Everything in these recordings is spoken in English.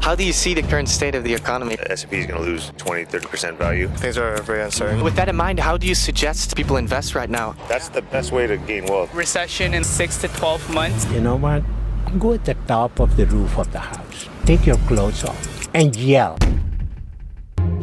How do you see the current state of the economy? The S&P is going to lose 20-30% value. Things are very uncertain. With that in mind, how do you suggest people invest right now? That's the best way to gain wealth. Recession in 6 to 12 months. You know what? Go at the top of the roof of the house. Take your clothes off and yell.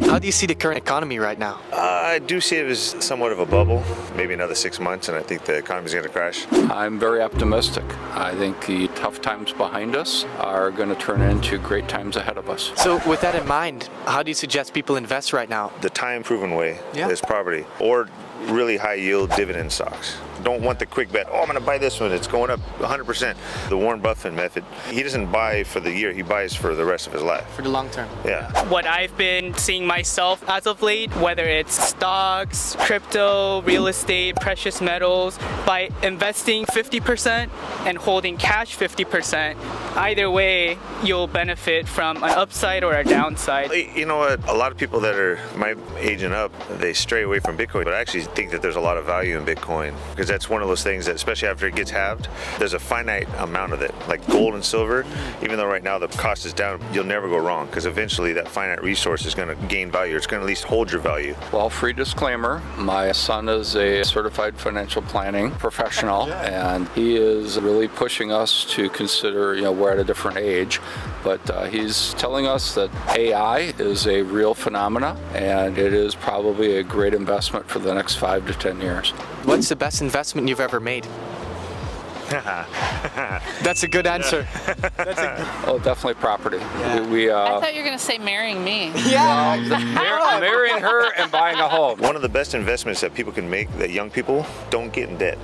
How do you see the current economy right now? I do see it as somewhat of a bubble, maybe another 6 months, and I think the economy is going to crash. I'm very optimistic. I think the tough times behind us are going to turn into great times ahead of us. So with that in mind, how do you suggest people invest right now? The time-proven way is property or really high-yield dividend stocks. Don't want the quick bet, I'm going to buy this one, it's going up 100%. The Warren Buffett method, he doesn't buy for the year, he buys for the rest of his life. For the long term. Yeah. What I've been seeing myself as of late, whether it's stocks, crypto, real estate, precious metals, by investing 50% and holding cash 50%, either way, you'll benefit from an upside or a downside. You know what, a lot of people that are my age and up, they stray away from Bitcoin, but I actually think that there's a lot of value in Bitcoin, because that's one of those things that, especially after it gets halved, there's a finite amount of it. Like gold and silver, even though right now the cost is down, you'll never go wrong, because eventually that finite resource is going to gain value. It's going to at least hold your value. Well, free disclaimer, my son is a certified financial planning professional, and he is really pushing us to consider, we're at a different age, but he's telling us that AI is a real phenomena, and it is probably a great investment for the next 5 to 10 years. What's the best investment you've ever made? That's a good answer. Oh, definitely property. I thought you were going to say marrying me. Marrying her and buying a home. One of the best investments that people can make, that young people don't get in debt.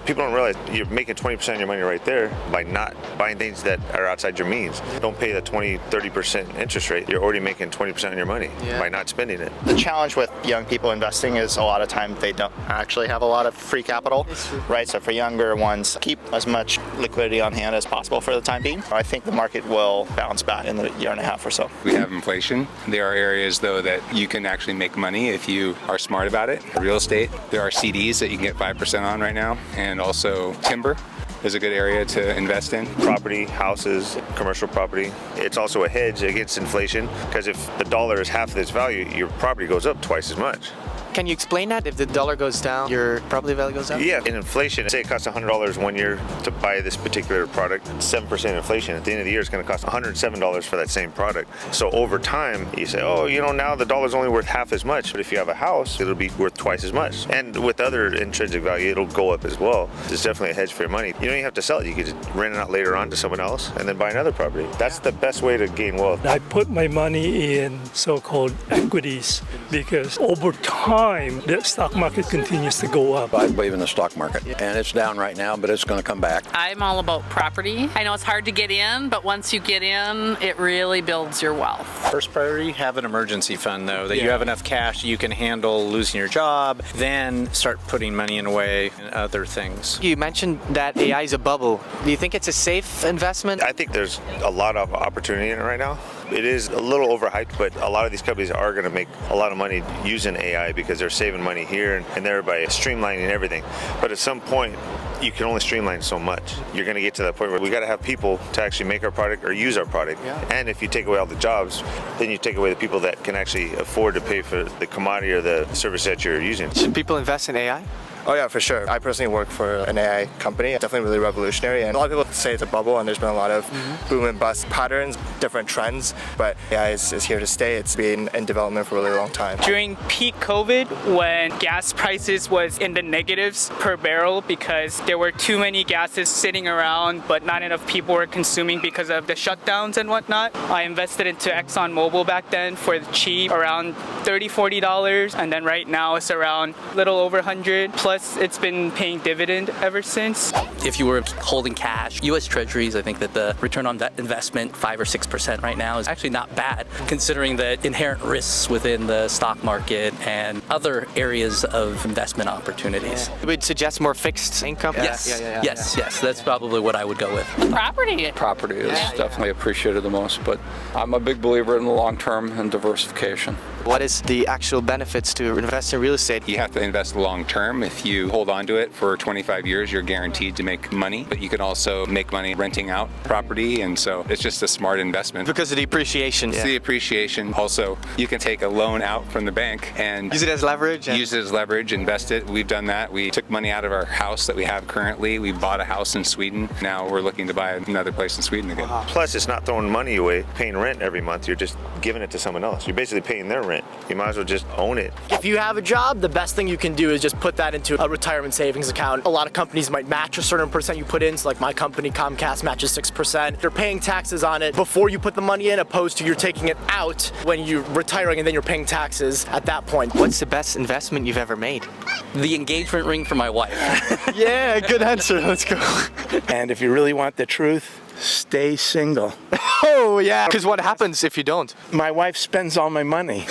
People don't realize you're making 20% of your money right there by not buying things that are outside your means. Don't pay the 20-30% interest rate. You're already making 20% of your money by not spending it. The challenge with young people investing is a lot of times they don't actually have a lot of free capital, right? So for younger ones, keep as much liquidity on hand as possible for the time being. I think the market will bounce back in the year and a half or so. We have inflation. There are areas, though, that you can actually make money if you are smart about it. Real estate, there are CDs that you can get 5% on right now, and also timber is a good area to invest in. Property, houses, commercial property. It's also a hedge against inflation, because if the dollar is half of its value, your property goes up twice as much. Can you explain that? If the dollar goes down, your property value goes up? Yeah, in inflation, say it costs $100 one year to buy this particular product, 7% inflation. At the end of the year, it's going to cost $107 for that same product. So over time, you say, now the dollar's only worth half as much. But if you have a house, it'll be worth twice as much. And with other intrinsic value, it'll go up as well. It's definitely a hedge for your money. You don't even have to sell it. You could just rent it out later on to someone else and then buy another property. That's the best way to gain wealth. I put my money in so-called equities because over time, the stock market continues to go up. I believe in the stock market, and it's down right now, but it's going to come back. I'm all about property. I know it's hard to get in, but once you get in, it really builds your wealth. First priority, have an emergency fund, though, that you have enough cash you can handle losing your job, then start putting money in away and other things. You mentioned that AI is a bubble. Do you think it's a safe investment? I think there's a lot of opportunity in it right now. It is a little overhyped, but a lot of these companies are going to make a lot of money using AI because they're saving money here and there by streamlining everything. But at some point, you can only streamline so much. You're going to get to that point where we got to have people to actually make our product or use our product. And if you take away all the jobs, then you take away the people that can actually afford to pay for the commodity or the service that you're using. Should people invest in AI? Oh yeah, for sure. I personally work for an AI company. It's definitely really revolutionary, and a lot of people say it's a bubble, and there's been a lot of boom and bust patterns, different trends, but AI is here to stay. It's been in development for a really long time. During peak COVID, when gas prices was in the negatives per barrel because there were too many gases sitting around, but not enough people were consuming because of the shutdowns and whatnot, I invested into ExxonMobil back then for cheap, around $30, $40, and then right now it's around a little over 100. Plus, it's been paying dividend ever since. If you were holding cash, U.S. Treasuries, I think that the return on that investment, 5 or 6% right now, is actually not bad, considering the inherent risks within the stock market and other areas of investment opportunities. You would suggest more fixed income? Yes. That's probably what I would go with. Property. Property is definitely appreciated the most, but I'm a big believer in the long term and diversification. What is the actual benefits to invest in real estate? You have to invest long term. If you hold on to it for 25 years, you're guaranteed to make money, but you can also make money renting out property, and so it's just a smart investment. Because of the appreciation. It's the appreciation. Also, you can take a loan out from the bank and use it as leverage. Use it as leverage, invest it. We've done that. We took money out of our house that we have currently. We bought a house in Sweden. Now we're looking to buy another place in Sweden again. Plus, it's not throwing money away, paying rent every month. You're just giving it to someone else. You're basically paying their rent. You might as well just own it. If you have a job, the best thing you can do is just put that into a retirement savings account. A lot of companies might match a certain percent you put in. So like my company, Comcast, matches 6%. You're paying taxes on it before you put the money in, opposed to you're taking it out when you're retiring and then you're paying taxes at that point. What's the best investment you've ever made? The engagement ring for my wife. Yeah, good answer. Let's go. And if you really want the truth, stay single. Oh, yeah. Because what happens if you don't? My wife spends all my money.